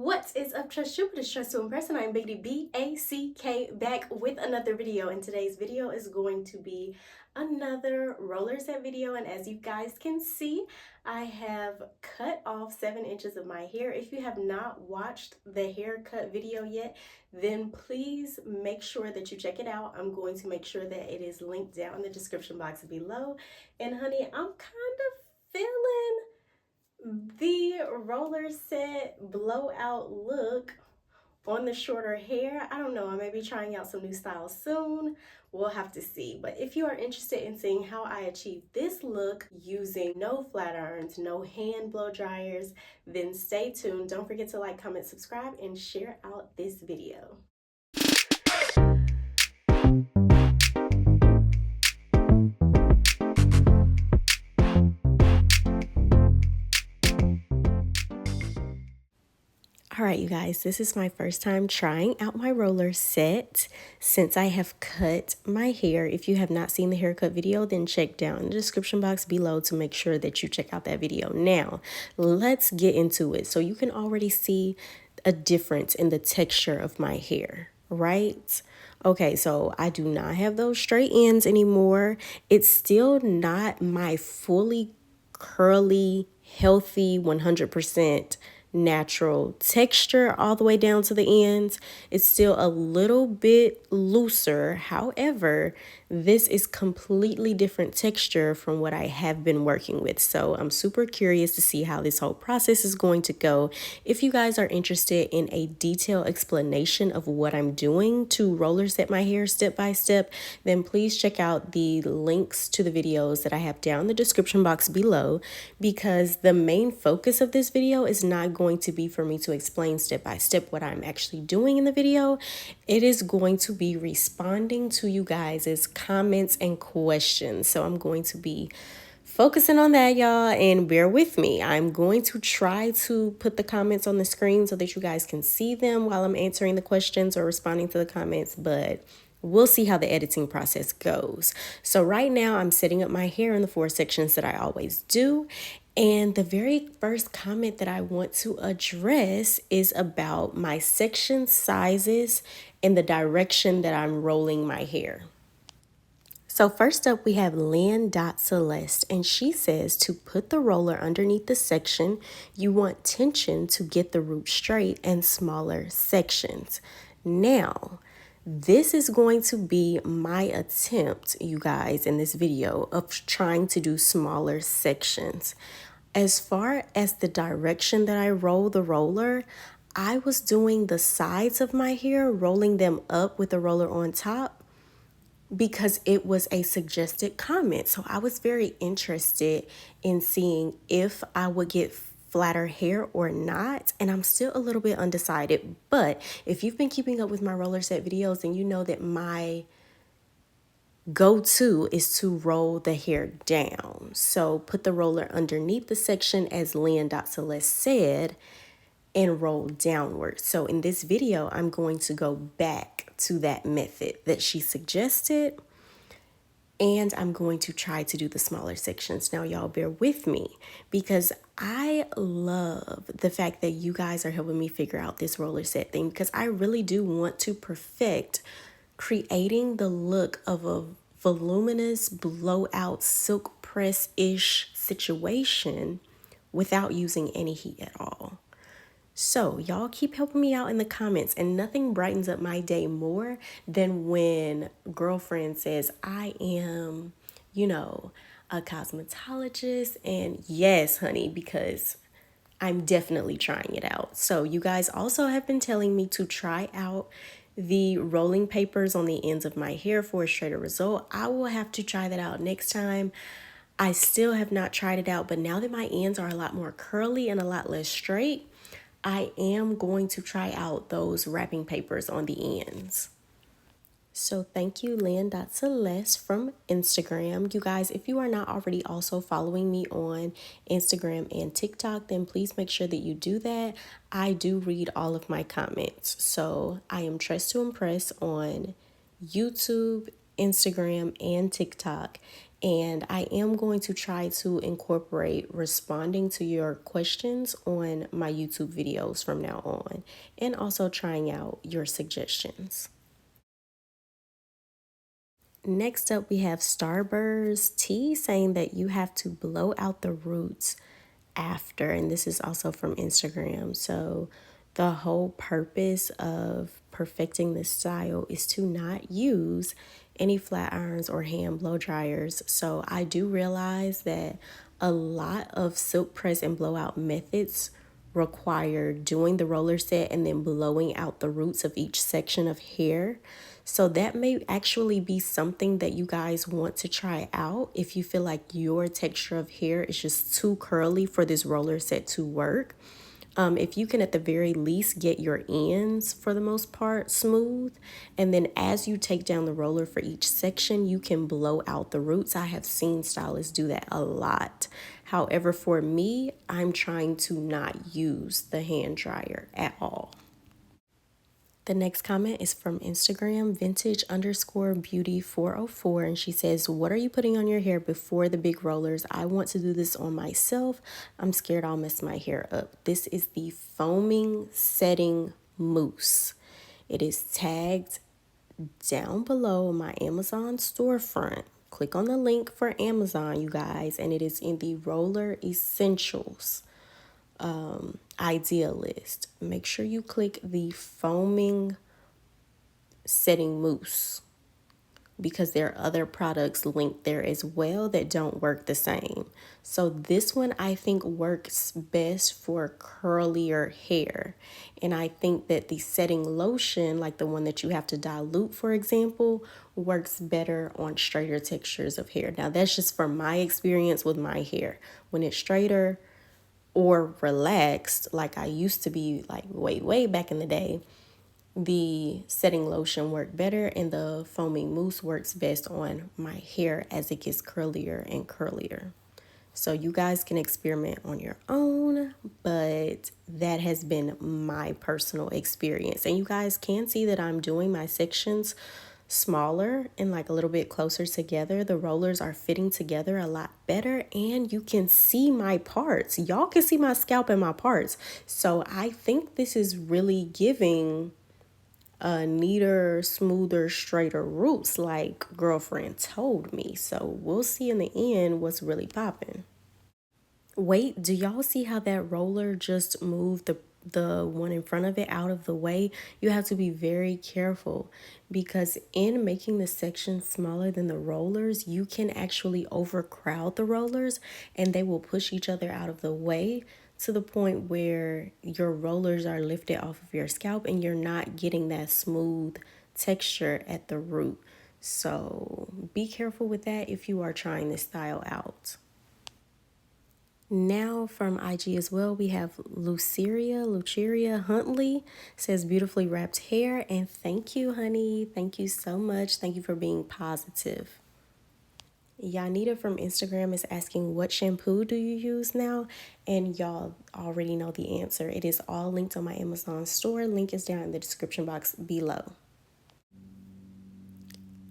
What is up, Trust Jupiter, Trust to Impress, and I'm Biggity B-A-C-K back with another video. And today's video is going to be another roller set video. And as you guys can see, I have cut off 7 inches of my hair. If you have not watched the haircut video yet, then please make sure that you check it out. I'm going to make sure that it is linked down in the description box below. And honey, I'm kind of feeling the roller set blowout look on the shorter hair. I don't know, I may be trying out some new styles soon. We'll have to see. But if you are interested in seeing how I achieve this look using no flat irons, no hand blow dryers, then stay tuned. Don't forget to like, comment, subscribe, and share out this video. All right, you guys, this is my first time trying out my roller set since I have cut my hair. If you have not seen the haircut video, then check down in the description box below to make sure that you check out that video. Now, let's get into it. So you can already see a difference in the texture of my hair, right? Okay, so I do not have those straight ends anymore. It's still not my fully curly, healthy, 100% natural texture all the way down to the ends. It's still a little bit looser. However, this is completely different texture from what I have been working with. So I'm super curious to see how this whole process is going to go. If you guys are interested in a detailed explanation of what I'm doing to roller set my hair step by step, then please check out the links to the videos that I have down in the description box below, because the main focus of this video is not going to be for me to explain step by step what I'm actually doing in the video. It is going to be responding to you guys' comments and questions. So I'm going to be focusing on that, y'all, and bear with me. I'm going to try to put the comments on the screen so that you guys can see them while I'm answering the questions or responding to the comments, but we'll see how the editing process goes. So right now I'm setting up my hair in the 4 sections that I always do. And the very first comment that I want to address is about my section sizes and the direction that I'm rolling my hair. So first up, we have Lynn.Celeste, and she says to put the roller underneath the section, you want tension to get the root straight and smaller sections. Now, this is going to be my attempt, you guys, in this video of trying to do smaller sections. As far as the direction that I roll the roller, I was doing the sides of my hair, rolling them up with the roller on top, because it was a suggested comment. So I was very interested in seeing if I would get flatter hair or not, and I'm still a little bit undecided. But if you've been keeping up with my roller set videos, then you know that my go-to is to roll the hair down. So put the roller underneath the section, as Lynn.Celeste said, and roll downward. So in this video, I'm going to go back to that method that she suggested, and I'm going to try to do the smaller sections. Now, y'all bear with me, because I love the fact that you guys are helping me figure out this roller set thing, because I really do want to perfect creating the look of a voluminous blowout silk press-ish situation without using any heat at all. So y'all keep helping me out in the comments, and nothing brightens up my day more than when girlfriend says I am, a cosmetologist. And yes, honey, because I'm definitely trying it out. So you guys also have been telling me to try out the rolling papers on the ends of my hair for a straighter result. I will have to try that out next time. I still have not tried it out, but now that my ends are a lot more curly and a lot less straight, I am going to try out those wrapping papers on the ends. So thank you, Lynn.Celeste from Instagram. You guys, if you are not already also following me on Instagram and TikTok, then please make sure that you do that. I do read all of my comments. So I am Trust to Impress on YouTube, Instagram, and TikTok. And I am going to try to incorporate responding to your questions on my YouTube videos from now on, and also trying out your suggestions. Next up, we have Starburst T saying that you have to blow out the roots after, and this is also from Instagram. So the whole purpose of perfecting this style is to not use any flat irons or hand blow dryers. So I do realize that a lot of silk press and blowout methods require doing the roller set and then blowing out the roots of each section of hair. So that may actually be something that you guys want to try out if you feel like your texture of hair is just too curly for this roller set to work. If you can at the very least get your ends for the most part smooth, and then as you take down the roller for each section, you can blow out the roots. I have seen stylists do that a lot. However, for me, I'm trying to not use the hand dryer at all. The next comment is from Instagram, vintage_beauty404. And she says, what are you putting on your hair before the big rollers? I want to do this on myself. I'm scared I'll mess my hair up. This is the foaming setting mousse. It is tagged down below my Amazon storefront. Click on the link for Amazon, you guys, and it is in the Roller Essentials idea list. Make sure you click the foaming setting mousse, because there are other products linked there as well that don't work the same. So this one I think works best for curlier hair. And I think that the setting lotion, like the one that you have to dilute, for example, works better on straighter textures of hair. Now that's just from my experience with my hair. When it's straighter or relaxed, like I used to be, like way back in the day, the setting lotion worked better and the foaming mousse works best on my hair as it gets curlier and curlier. So you guys can experiment on your own, but that has been my personal experience. And you guys can see that I'm doing my sections smaller and like a little bit closer together. The rollers are fitting together a lot better, and you can see my parts. Y'all can see my scalp and my parts. So I think this is really giving neater, smoother, straighter roots like girlfriend told me. So we'll see in the end what's really popping. Wait, do y'all see how that roller just moved the one in front of it out of the way? You have to be very careful, because in making the section smaller than the rollers, you can actually overcrowd the rollers and they will push each other out of the way to the point where your rollers are lifted off of your scalp and you're not getting that smooth texture at the root. So be careful with that if you are trying this style out. Now from IG as well, we have Luceria Huntley says beautifully wrapped hair, and thank you, honey. Thank you so much. Thank you for being positive. Yanita from Instagram is asking, what shampoo do you use now? And y'all already know the answer. It is all linked on my Amazon store. Link is down in the description box below.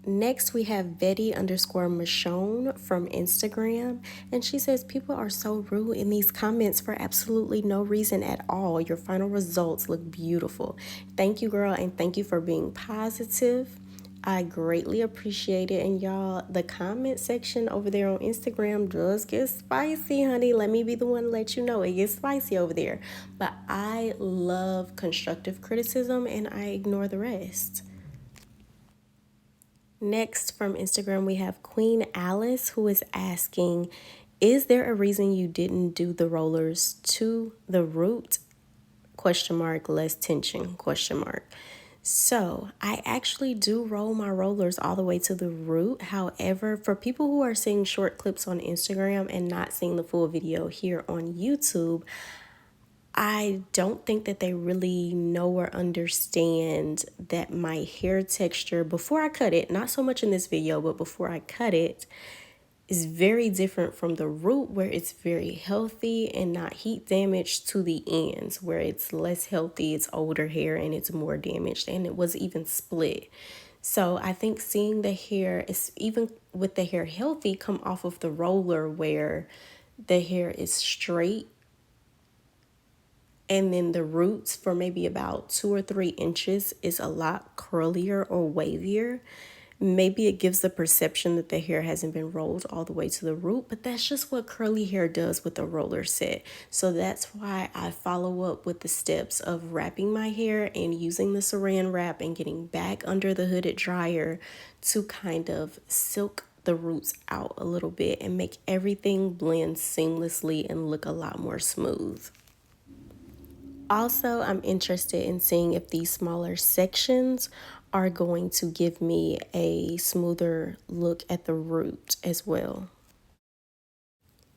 Next, we have Betty_Michonne from Instagram, and she says, people are so rude in these comments for absolutely no reason at all. Your final results look beautiful. Thank you, girl, and thank you for being positive. I greatly appreciate it. And y'all, the comment section over there on Instagram does get spicy, honey. Let me be the one to let you know it gets spicy over there. But I love constructive criticism and I ignore the rest. Next from Instagram, we have Queen Alice, who is asking, is there a reason you didn't do the rollers to the root? Question mark, less tension, question mark. So I actually do roll my rollers all the way to the root. However, for people who are seeing short clips on Instagram and not seeing the full video here on YouTube, I don't think that they really know or understand that my hair texture before I cut it, not so much in this video, but before I cut it, is very different from the root, where it's very healthy and not heat damaged, to the ends where it's less healthy, it's older hair and it's more damaged, and it was even split. So I think seeing the hair is, even with the hair healthy, come off of the roller where the hair is straight, and then the roots for maybe about 2 or 3 inches is a lot curlier or wavier. Maybe it gives the perception that the hair hasn't been rolled all the way to the root, but that's just what curly hair does with a roller set. So that's why I follow up with the steps of wrapping my hair and using the saran wrap and getting back under the hooded dryer to kind of silk the roots out a little bit and make everything blend seamlessly and look a lot more smooth. Also, I'm interested in seeing if these smaller sections are going to give me a smoother look at the root as well.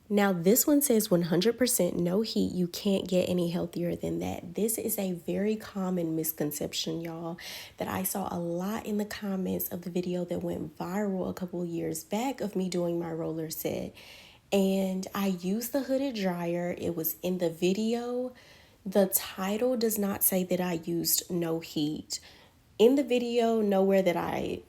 Now, this one says 100% no heat. You can't get any healthier than that. This is a very common misconception, y'all, that I saw a lot in the comments of the video that went viral a couple years back of me doing my roller set. And I used the hooded dryer. It was in the video. The title does not say that I used no heat. In the video, nowhere that I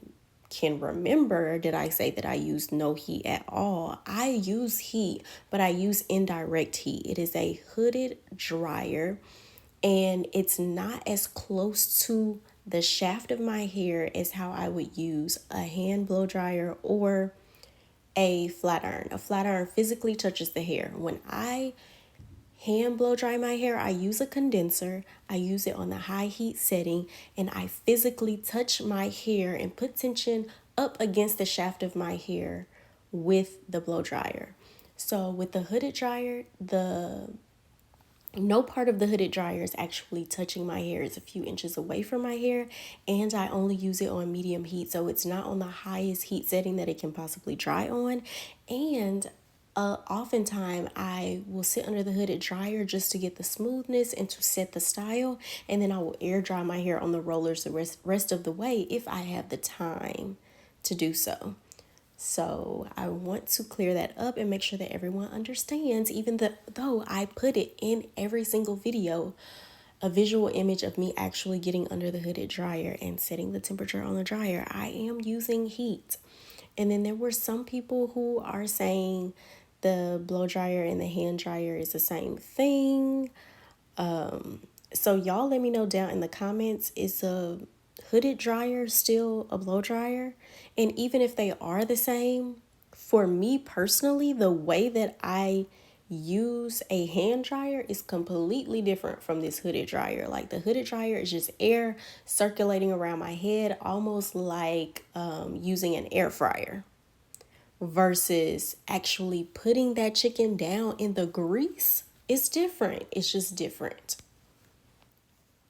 can remember did I say that I used no heat at all. I use heat, but I use indirect heat. It is a hooded dryer, and it's not as close to the shaft of my hair as how I would use a hand blow dryer or a flat iron. A flat iron physically touches the hair. When I hand blow dry my hair, I use a condenser. I use it on the high heat setting, and I physically touch my hair and put tension up against the shaft of my hair with the blow dryer. So with the hooded dryer, the no part of the hooded dryer is actually touching my hair. It's a few inches away from my hair, and I only use it on medium heat, so it's not on the highest heat setting that it can possibly dry on. And oftentimes I will sit under the hooded dryer just to get the smoothness and to set the style, and then I will air dry my hair on the rollers the rest of the way if I have the time to do so. So I want to clear that up and make sure that everyone understands, even though I put it in every single video, a visual image of me actually getting under the hooded dryer and setting the temperature on the dryer. I am using heat. And then there were some people who are saying the blow dryer and the hand dryer is the same thing. So y'all let me know down in the comments, is a hooded dryer still a blow dryer? And even if they are the same, for me personally, the way that I use a hand dryer is completely different from this hooded dryer. Like the hooded dryer is just air circulating around my head, almost like using an air fryer, versus actually putting that chicken down in the grease. It's different. It's just different.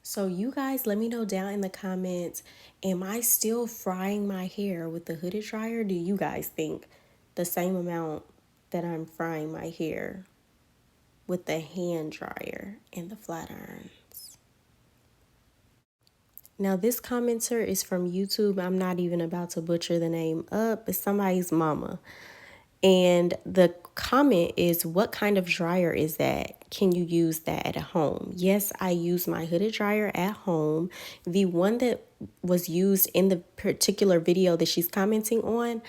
So you guys let me know down in the comments, am I still frying my hair with the hooded dryer? Do you guys think the same amount that I'm frying my hair with the hand dryer and the flat irons? Now this commenter is from YouTube. I'm not even about to butcher the name up. It's somebody's mama. And the comment is, what kind of dryer is that? Can you use that at home? Yes, I use my hooded dryer at home. The one that was used in the particular video that she's commenting on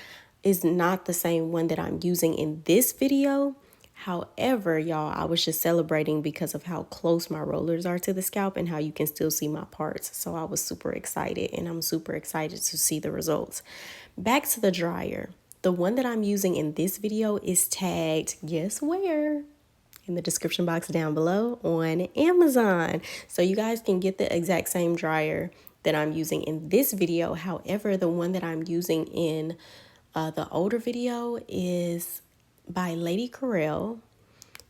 is not the same one that I'm using in this video. However, y'all, I was just celebrating because of how close my rollers are to the scalp and how you can still see my parts. So I was super excited, and I'm super excited to see the results. Back to the dryer. The one that I'm using in this video is tagged, guess where? In the description box down below on Amazon. So you guys can get the exact same dryer that I'm using in this video. However, the one that I'm using in the older video is by Lady Corel,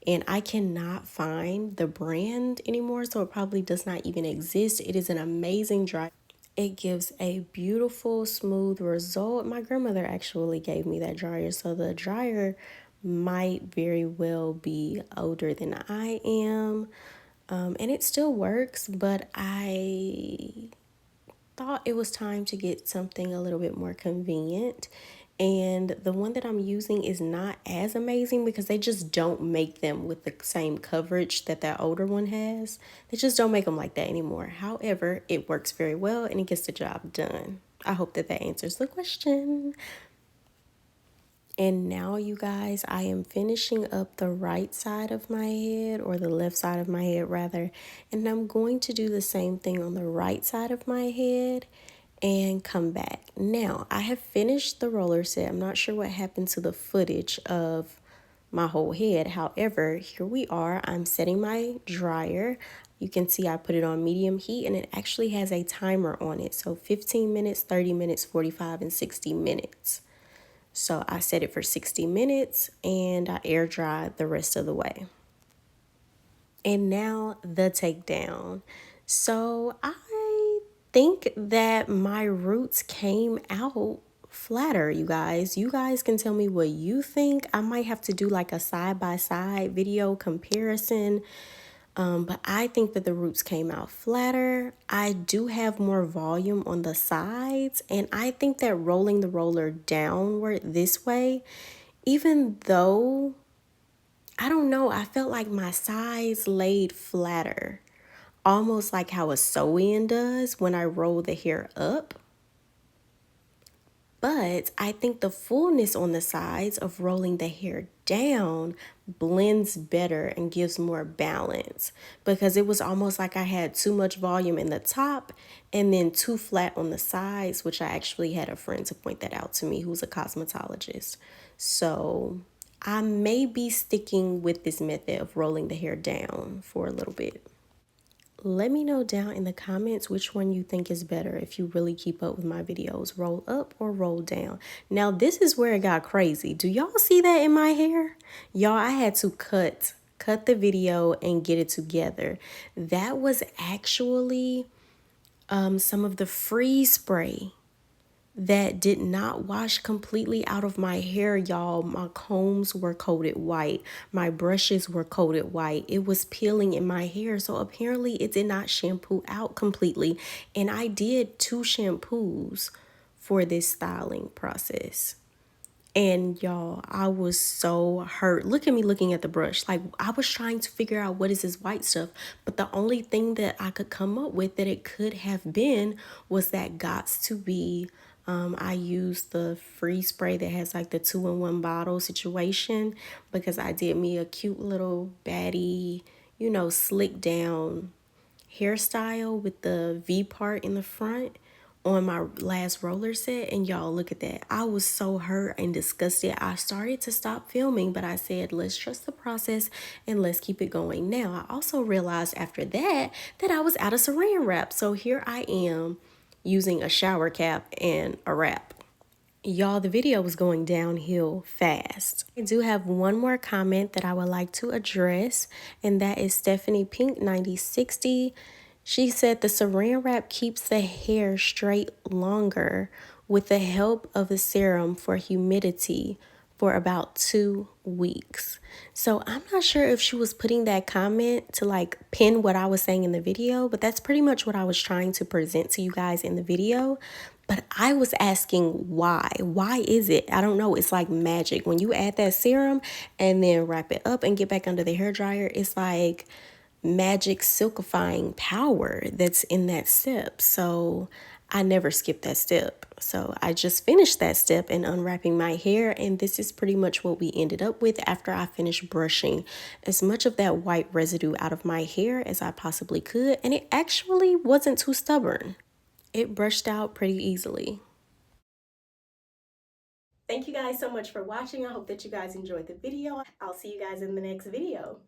and I cannot find the brand anymore, so it probably does not even exist. It is an amazing dryer. It gives a beautiful, smooth result. My grandmother actually gave me that dryer, so the dryer might very well be older than I am. And it still works, but I thought it was time to get something a little bit more convenient. And the one that I'm using is not as amazing because they just don't make them with the same coverage that that older one has. They just don't make them like that anymore. However, it works very well and it gets the job done. I hope that that answers the question. And now, you guys, I am finishing up the right side of my head, or the left side of my head rather, and I'm going to do the same thing on the right side of my head and come back. Now, I have finished the roller set. I'm not sure what happened to the footage of my whole head. However, here we are. I'm setting my dryer. You can see I put it on medium heat, and it actually has a timer on it. So 15 minutes, 30 minutes, 45, and 60 minutes. So I set it for 60 minutes and I air dried the rest of the way. And now the takedown. So I think that my roots came out flatter, you guys. You guys can tell me what you think. I might have to do like a side-by-side video comparison. But I think that the roots came out flatter. I do have more volume on the sides, and I think that rolling the roller downward this way, even though, I don't know, I felt like my sides laid flatter, almost like how a sew-in does when I roll the hair up. But I think the fullness on the sides of rolling the hair down blends better and gives more balance, because it was almost like I had too much volume in the top and then too flat on the sides, which I actually had a friend to point that out to me who's a cosmetologist. So I may be sticking with this method of rolling the hair down for a little bit. Let me know down in the comments which one you think is better if you really keep up with my videos, roll up or roll down. Now, this is where it got crazy. Do y'all see that in my hair? Y'all, I had to cut the video and get it together. That was actually some of the freeze spray that did not wash completely out of my hair, y'all. My combs were coated white. My brushes were coated white. It was peeling in my hair. So apparently it did not shampoo out completely. And I did 2 shampoos for this styling process. And y'all, I was so hurt. Look at me looking at the brush. Like, I was trying to figure out what is this white stuff. But the only thing that I could come up with that it could have been was that gots to be. I used the free spray that has like the 2-in-1 bottle situation, because I did me a cute little baddie, you know, slick down hairstyle with the V part in the front on my last roller set. And y'all, look at that. I was so hurt and disgusted. I started to stop filming, but I said, let's trust the process and let's keep it going. Now, I also realized after that I was out of saran wrap. So here I am using a shower cap and a wrap. Y'all, the video was going downhill fast. I do have one more comment that I would like to address, and that is Stephanie Pink 9060. She said the saran wrap keeps the hair straight longer with the help of the serum for humidity for about 2 weeks. So I'm not sure if she was putting that comment to like pin what I was saying in the video, but that's pretty much what I was trying to present to you guys in the video. But I was asking why. Why is it? I don't know. It's like magic. When you add that serum and then wrap it up and get back under the hair dryer, it's like magic silkifying power that's in that step. So I never skipped that step. So I just finished that step and unwrapping my hair, and this is pretty much what we ended up with after I finished brushing as much of that white residue out of my hair as I possibly could, and it actually wasn't too stubborn. It brushed out pretty easily. Thank you guys so much for watching. I hope that you guys enjoyed the video. I'll see you guys in the next video.